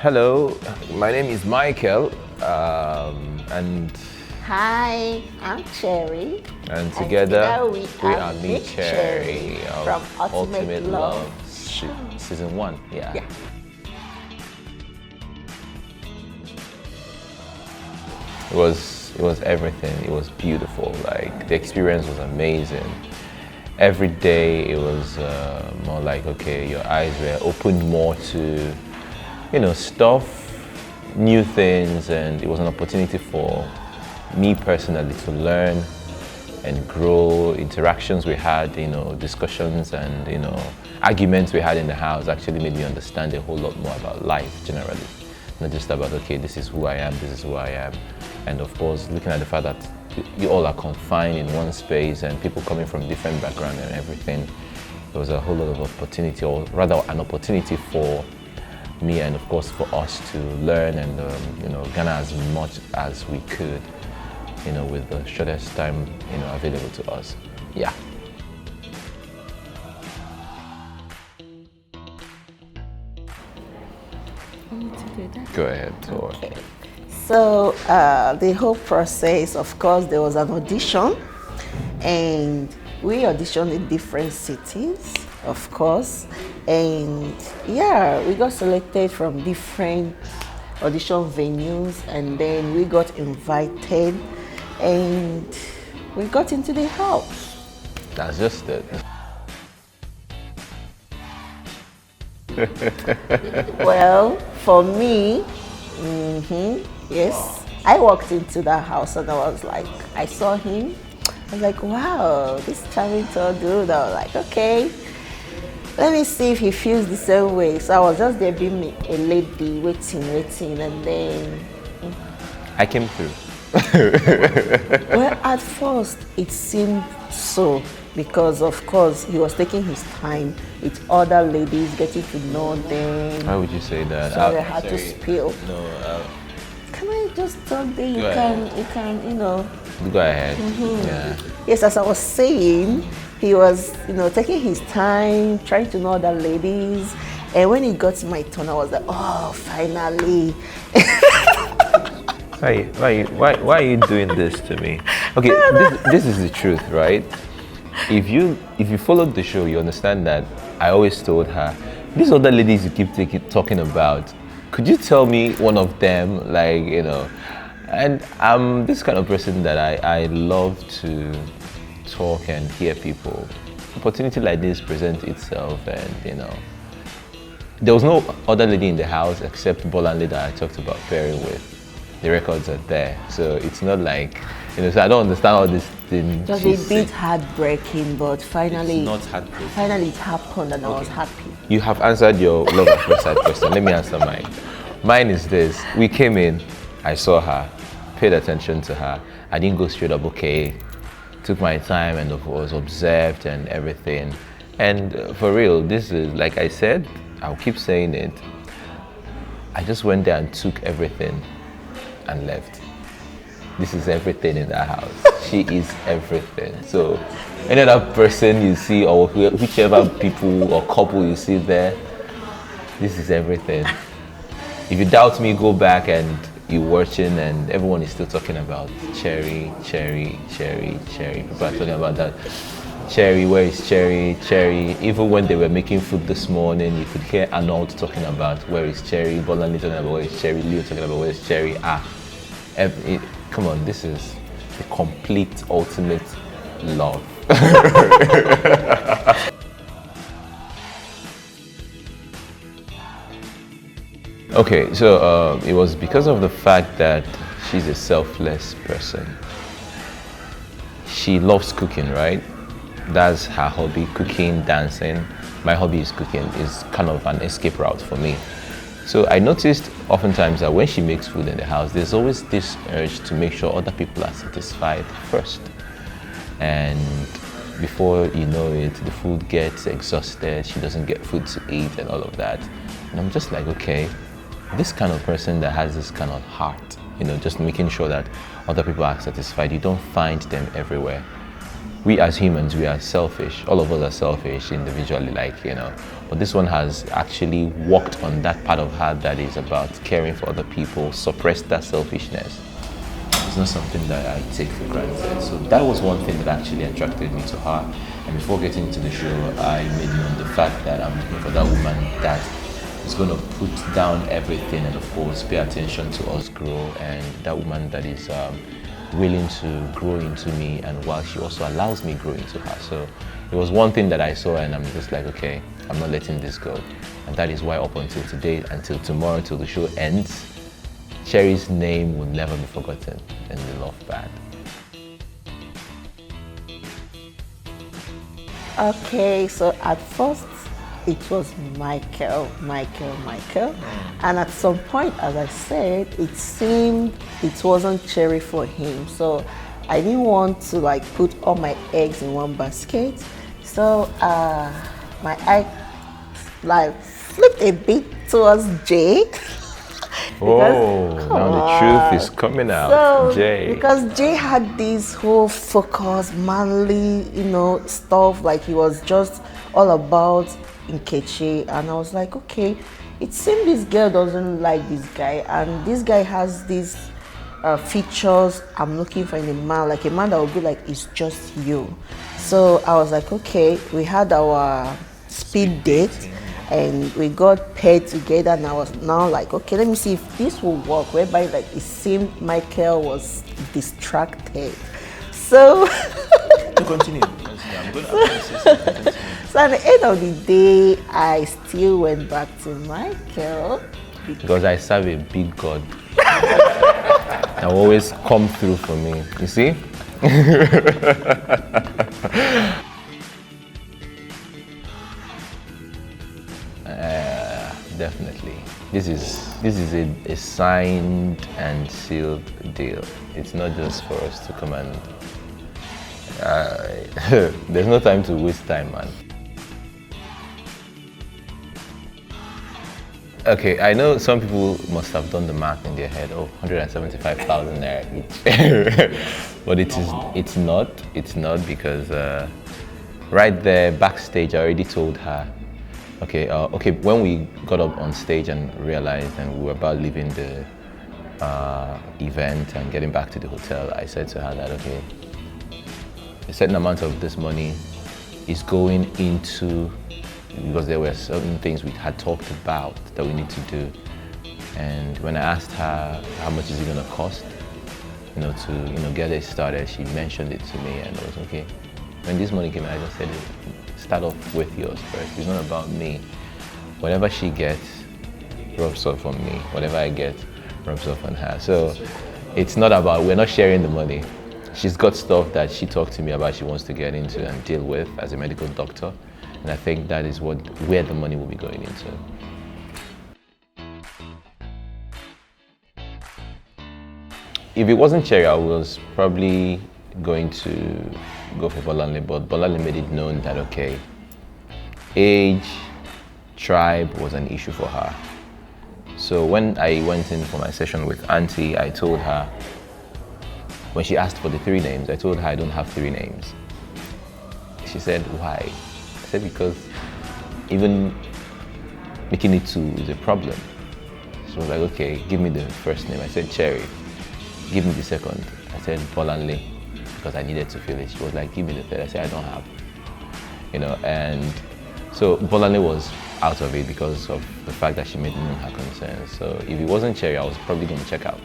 Hello, my name is Michael, and I'm Cherry. and together we are MiCherry MiCherry from of Ultimate Love. Season 1. Yeah. It was everything. It was beautiful. Like the experience was amazing. Every day it was more like, okay, your eyes were opened more to, stuff, new things, and it was an opportunity for me personally to learn and grow. Interactions we had, discussions and arguments we had in the house actually made me understand a whole lot more about life generally. Not just about, okay, this is who I am, this is who I am. And of course, looking at the fact that you all are confined in one space and people coming from different backgrounds and everything, there was a whole lot of opportunity, or rather an opportunity for me and of course for us to learn and gain as much as we could, with the shortest time available to us. Yeah. Go ahead, talk. Okay. So the whole process, of course, there was an audition, and we auditioned in different cities, of course, and yeah, we got selected from different audition venues, and then we got invited, and we got into the house. That's just it. Well, for me, yes, I walked into that house and I saw him. I was like, wow, this charming tall dude. I was like, okay, let me see if he feels the same way. So I was just there being a lady, waiting, and then I came through. well, at first it seemed so, because of course he was taking his time with other ladies, getting to know them. Why would you say that? Sorry, I had to spill. No. Can I just talk there? You can. Go ahead. Yeah. Yes, as I was saying, he was, taking his time, trying to know other ladies. And when it got to my turn, I was like, oh, finally. Why are you doing this to me? Okay, this is the truth, right? If you followed the show, you understand that I always told her, these other ladies you keep talking about, could you tell me one of them? And I'm this kind of person that I love to talk and hear people. Opportunity like this presents itself, and there was no other lady in the house except Bolanle that I talked about pairing with. The records are there, so it's not like, so I don't understand all this thing. It was a bit heartbreaking, but finally, It's not heartbreaking. Finally it happened, and I was happy. You have answered your love at first sight question. Let me answer mine. Mine is this: we came in, I saw her, paid attention to her. I didn't go straight up. Okay, took my time and was observed and everything. And for real, this is, like I said, I'll keep saying it. I just went there and took everything and left. This is everything in that house. She is everything. So any other person you see, or whichever people or couple you see there, this is everything. If you doubt me, go back and you're watching, and everyone is still talking about Cherry. People are talking about that. Cherry, where is Cherry? Even when they were making food this morning, you could hear Arnold talking about where is Cherry, Bolanle talking about where is Cherry, Leo talking about where is Cherry. Come on, this is the complete ultimate love. Okay, so it was because of the fact that she's a selfless person. She loves cooking, right? That's her hobby, cooking, dancing. My hobby is cooking. It's kind of an escape route for me. So I noticed oftentimes that when she makes food in the house, there's always this urge to make sure other people are satisfied first. And before you know it, the food gets exhausted, she doesn't get food to eat and all of that. And I'm just like, okay, this kind of person that has this kind of heart, just making sure that other people are satisfied, you don't find them everywhere. we as humans, we are selfish. All of us are selfish individually, but this one has actually worked on that part of her that is about caring for other people, suppress that selfishness. It's not something that I take for granted. So that was one thing that actually attracted me to her. And before getting into the show, I made known the fact that I'm looking for that woman that is going to put down everything and, of course, pay attention to us grow, and that woman that is willing to grow into me, and while she also allows me grow into her. So it was one thing that I saw, and I'm just like, okay, I'm not letting this go. And that is why up until today, until tomorrow, till the show ends, Cherry's name will never be forgotten in the love band. Okay, so at first it was Michael. And at some point, as I said, it seemed it wasn't Cherry for him. So I didn't want to put all my eggs in one basket. So my eye flipped a bit towards Jay. Now the truth is coming out, so, Jay. Because Jay had this whole focus, manly, stuff, he was just all about Nkechi, and I was like, okay, it seems this girl doesn't like this guy, and this guy has these features I'm looking for in a man, a man that would be like, it's just you. So I was like, okay, we had our speed date. And we got paired together, and I was now like, okay, let me see if this will work, whereby it seemed Michael was distracted. So Continue. So at the end of the day, I still went back to Michael. Because I serve a big God. That will always come through for me. You see? Definitely. This is a signed and sealed deal. It's not just for us to come and there's no time to waste time, man. Okay, I know some people must have done the math in their head. 175,000 naira each. But it's not because right there backstage I already told her. Okay, when we got up on stage and realized and we were about leaving the event and getting back to the hotel, I said to her that, okay, a certain amount of this money is going into, because there were certain things we had talked about that we need to do. And when I asked her how much is it going to cost, to get it started, she mentioned it to me, and I was okay. When this money came in, I just said, start off with yours first. It's not about me. Whatever she gets rubs off on me. Whatever I get rubs off on her. So it's not about, we're not sharing the money. She's got stuff that she talked to me about she wants to get into and deal with as a medical doctor. And I think that is where the money will be going into. If it wasn't Cherry, I was probably going to go for Bolanle, but Bolanle made it known that, okay, age, tribe was an issue for her. So when I went in for my session with Auntie, I told her, when she asked for the 3 names, I told her I don't have 3 names. She said, why? I said, because even making it 2 is a problem. She was like, okay, give me the first name. I said, Cherry. Give me the second. I said, Bolanle, because I needed to feel it. She was like, give me the third. I said, I don't have. And so Bolanle was out of it because of the fact that she made known her concerns. So if it wasn't Cherry, I was probably going to check out.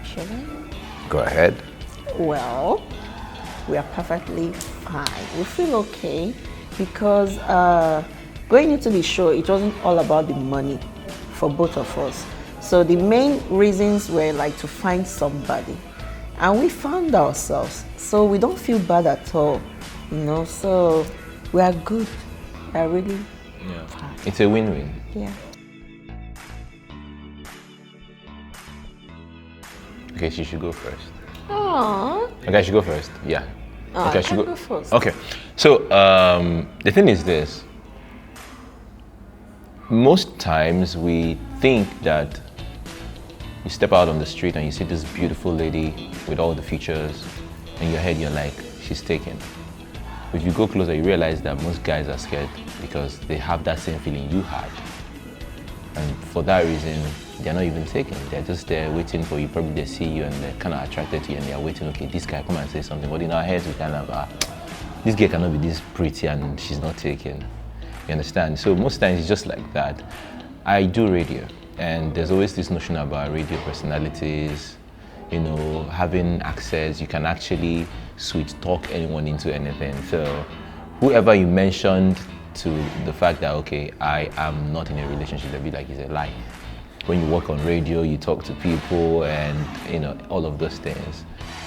Should I? Go ahead. Well, we are perfectly fine. We feel okay because going into the show, it wasn't all about the money for both of us. So the main reasons were to find somebody, and we found ourselves. So we don't feel bad at all, So we are good. We are really fine. It's a win-win. Yeah. Okay, she should go first. Aww. Okay, I should go first. Yeah. Okay, I should go first. Okay. So the thing is this. Most times we think that You step out on the street and you see this beautiful lady with all the features. In your head, you're like, she's taken. If you go closer, you realize that most guys are scared because they have that same feeling you had. And for that reason, they're not even taken. They're just there waiting for you. Probably they see you and they're kind of attracted to you and they're waiting, okay, this guy come and say something. But in our heads, we kind of, this girl cannot be this pretty and she's not taken. You understand? So most times it's just like that. I do radio, and there's always this notion about radio personalities, you know, having access. You can actually switch talk anyone into anything. So whoever you mentioned to the fact that, okay, I am not in a relationship, they'll be like, it's a lie. When you work on radio, you talk to people and, you know, all of those things.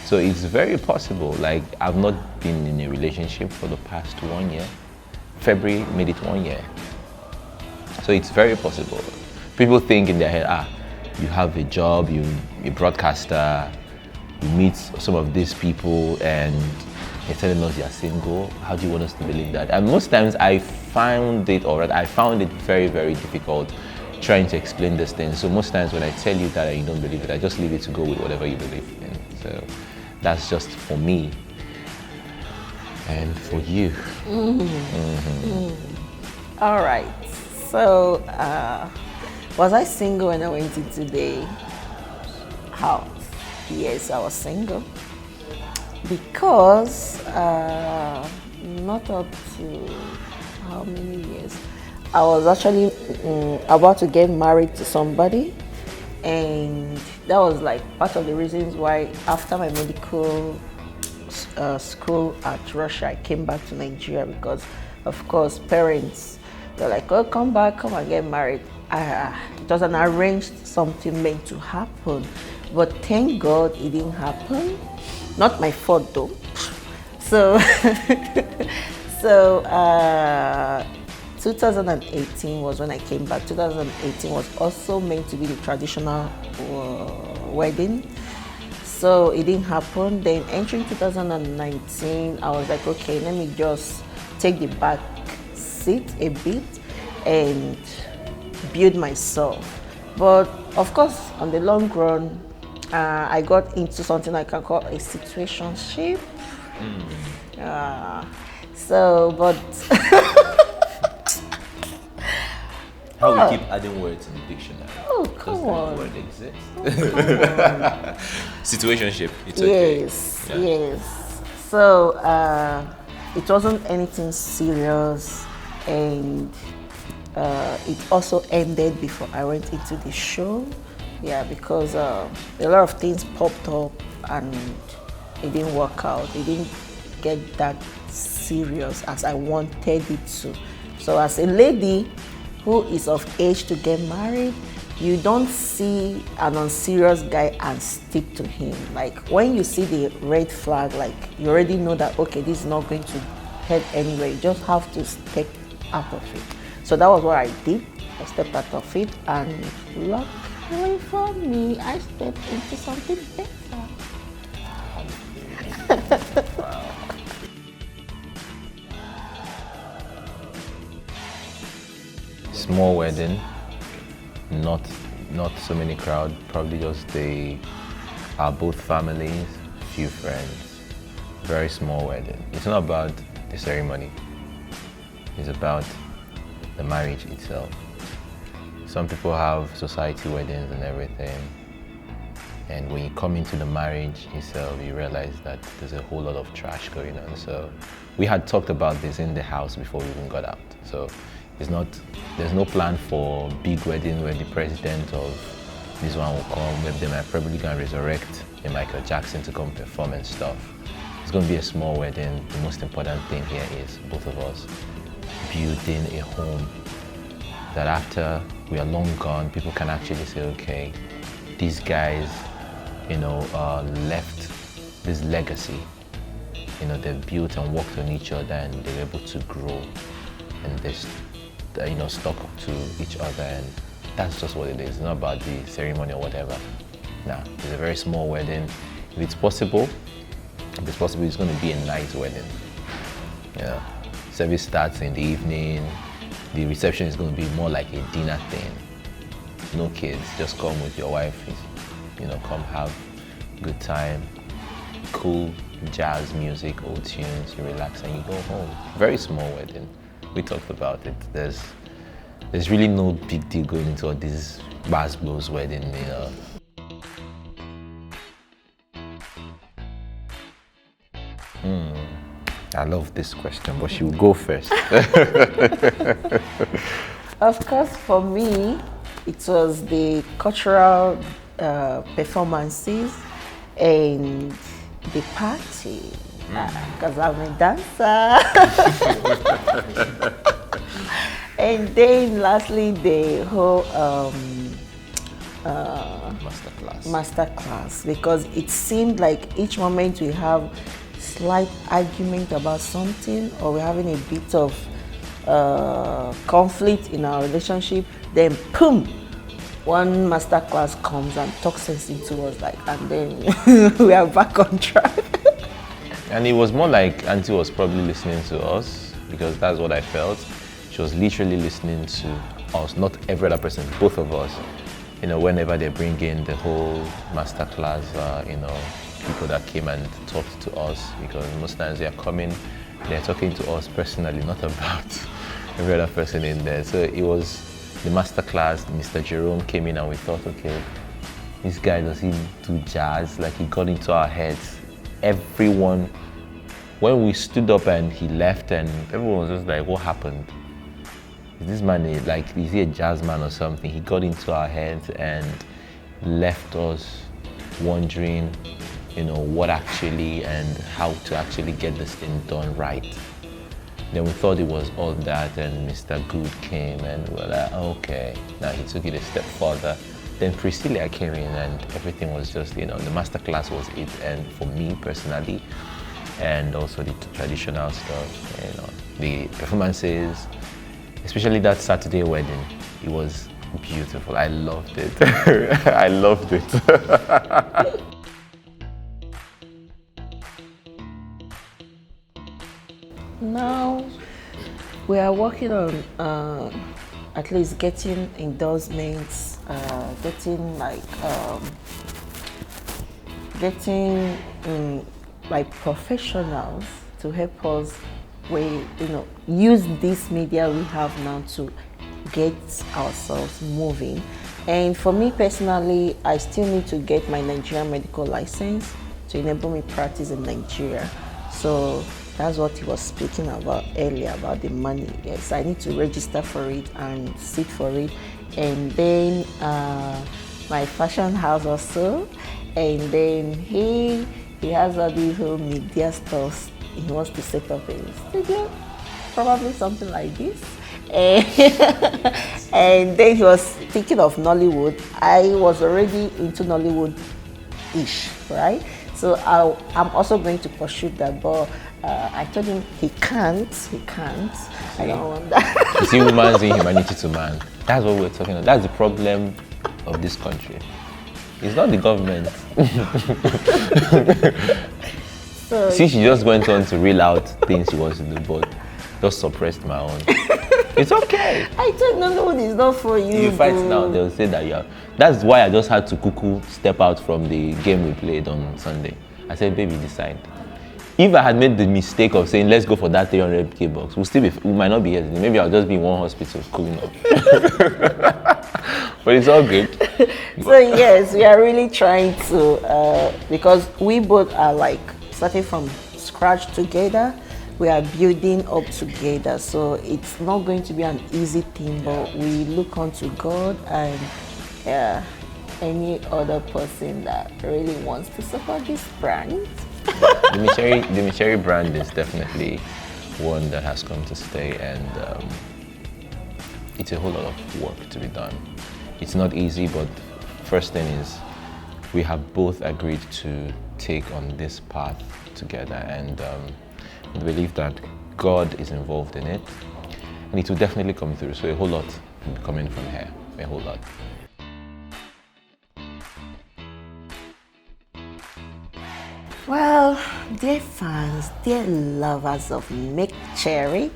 So it's very possible. Like, I've not been in a relationship for the past 1 year. February made it 1 year. So it's very possible. People think in their head, you have a job, you're a broadcaster, you meet some of these people and they're telling us you're single. How do you want us to believe that? And most times I found it very, very difficult trying to explain these things. So most times when I tell you that and you don't believe it, I just leave it to go with whatever you believe in. So that's just for me and for you. All right. So, was I single when I went into the house? Yes, I was single. Because not up to how many years? I was actually about to get married to somebody, and that was like part of the reasons why after my medical school at Russia, I came back to Nigeria because, of course, parents, they're like, oh, come back, come and get married. It was an arranged something meant to happen, but thank God it didn't happen. Not my fault though. So, 2018 was when I came back. 2018 was also meant to be the traditional wedding. So it didn't happen. Then entering 2019, I was like, okay, let me just take the back seat a bit and build myself. But of course, on the long run, I got into something I can call a situationship. But how we keep adding words in the dictionary? Oh, come on. Does that word exist? Oh, come on. Situationship. It's okay. Yes, yes. So it wasn't anything serious, and it also ended before I went into the show. Yeah, because a lot of things popped up and it didn't work out. It didn't get that serious as I wanted it to. So as a lady who is of age to get married, you don't see an unserious guy and stick to him. Like when you see the red flag, like you already know that, okay, this is not going to head anywhere. You just have to step out of it. So that was what I did. I stepped out of it, and luckily for me, I stepped into something better. Wow. Small wedding, not so many crowd, probably just both families, few friends. Very small wedding. It's not about the ceremony. It's about the marriage itself. Some people have society weddings and everything, and when you come into the marriage itself, you realize that there's a whole lot of trash going on. So we had talked about this in the house before we even got out. So there's no plan for big wedding where the president of this one will come, where they might probably go and resurrect a Michael Jackson to come perform and stuff. It's going to be a small wedding. The most important thing here is both of us building a home that after we are long gone, people can actually say, okay, these guys, left this legacy. They've built and worked on each other, and they were able to grow, and they stuck to each other, and that's just what it is. It's not about the ceremony or whatever. Nah, it's a very small wedding. If it's possible, it's going to be a nice wedding. Yeah. Service starts in the evening. The reception is going to be more like a dinner thing. No kids, just come with your wife. come have good time, cool jazz music, old tunes, you relax and you go home. Very small wedding. We talked about it. There's really no big deal going into all this Bass Blues wedding, I love this question, but she will go first. Of course, for me, it was the cultural performances and the party, because I'm a dancer. And then lastly, the whole masterclass, because it seemed like each moment we have slight argument about something, or we're having a bit of conflict in our relationship, then boom, one masterclass comes and talks sense into us, and then we are back on track. And it was more like Auntie was probably listening to us, because that's what I felt. She was literally listening to us, not every other person, both of us. Whenever they bring in the whole masterclass, people that came and talked to us, because most times they are coming, they're talking to us personally, not about every other person in there. So it was the masterclass. Mr. Jerome came in and we thought, okay, this guy, does he do jazz? Like, he got into our heads. Everyone, when we stood up and he left, and everyone was just like, what happened? Is this man, is he a jazz man or something? He got into our heads and left us wondering, what actually and how to actually get this thing done right. Then we thought it was all that, and Mr. Good came and we were like, okay. Now he took it a step further. Then Priscilla came in and everything was just, the masterclass was it. And for me personally, and also the traditional stuff, the performances, especially that Saturday wedding, it was beautiful. I loved it. I loved it. Now we are working on at least getting endorsements, getting professionals to help us use this media we have now to get ourselves moving. And for me personally, I still need to get my Nigerian medical license to enable me practice in Nigeria. So that's what he was speaking about earlier, about the money. Yes, I need to register for it and sit for it. And then my fashion house also. And then he has all these whole media stuff. He wants to set up a studio, probably something like this. And then he was thinking of Nollywood. I was already into Nollywood-ish, right? So I'm also going to pursue that, but I told him he can't. I don't want that. You see, woman's inhumanity to man. That's what we're talking about. That's the problem of this country. It's not the government. So, see, she just went on to reel out things she wants to do, but just suppressed my own. It's okay. I told Nollywood is not for you. You fight now, they'll say that you are. That's why I just had to cuckoo step out from the game we played on Sunday. I said, baby, decide. If I had made the mistake of saying, let's go for that 300k box, we might not be here. Maybe I'll just be in one hospital cooling up. But it's all good. So yes, we are really trying to, because we both are starting from scratch together. We are building up together. So it's not going to be an easy thing, but we look onto God and any other person that really wants to support this brand. The MiCherry brand is definitely one that has come to stay, and it's a whole lot of work to be done. It's not easy, but first thing is we have both agreed to take on this path together, and we believe that God is involved in it, and it will definitely come through. So a whole lot will be coming from here, a whole lot. Well, dear fans, dear lovers of MiCherry,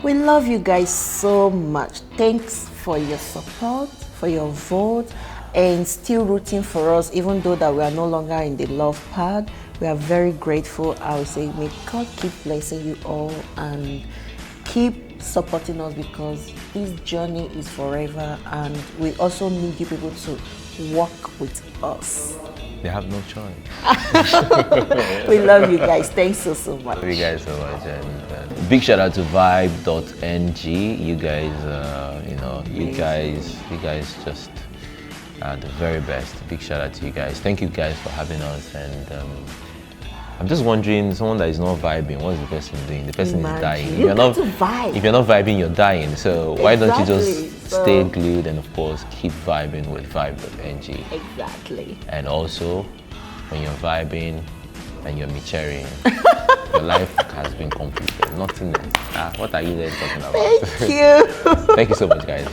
we love you guys so much. Thanks for your support, for your vote, and still rooting for us, even though that we are no longer in the love pad. We are very grateful. I would say, may God keep blessing you all and keep supporting us, because this journey is forever, and we also need you people to work with us. They have no choice. We love you guys. Thanks so much. Love you guys so much, and big shout out to Vibe.NG. You guys, you guys just are the very best. Big shout out to you guys. Thank you guys for having us, and I'm just wondering, someone that is not vibing, what's the person doing? The person is dying. If you're not vibing, you're dying. So why don't you just Exactly. stay glued and of course keep vibing with Vibe.NG. Exactly. And also, when you're vibing and you're MiCherry, your life has been completed. Nothing else. What are you there talking about? Thank you. Thank you so much, guys.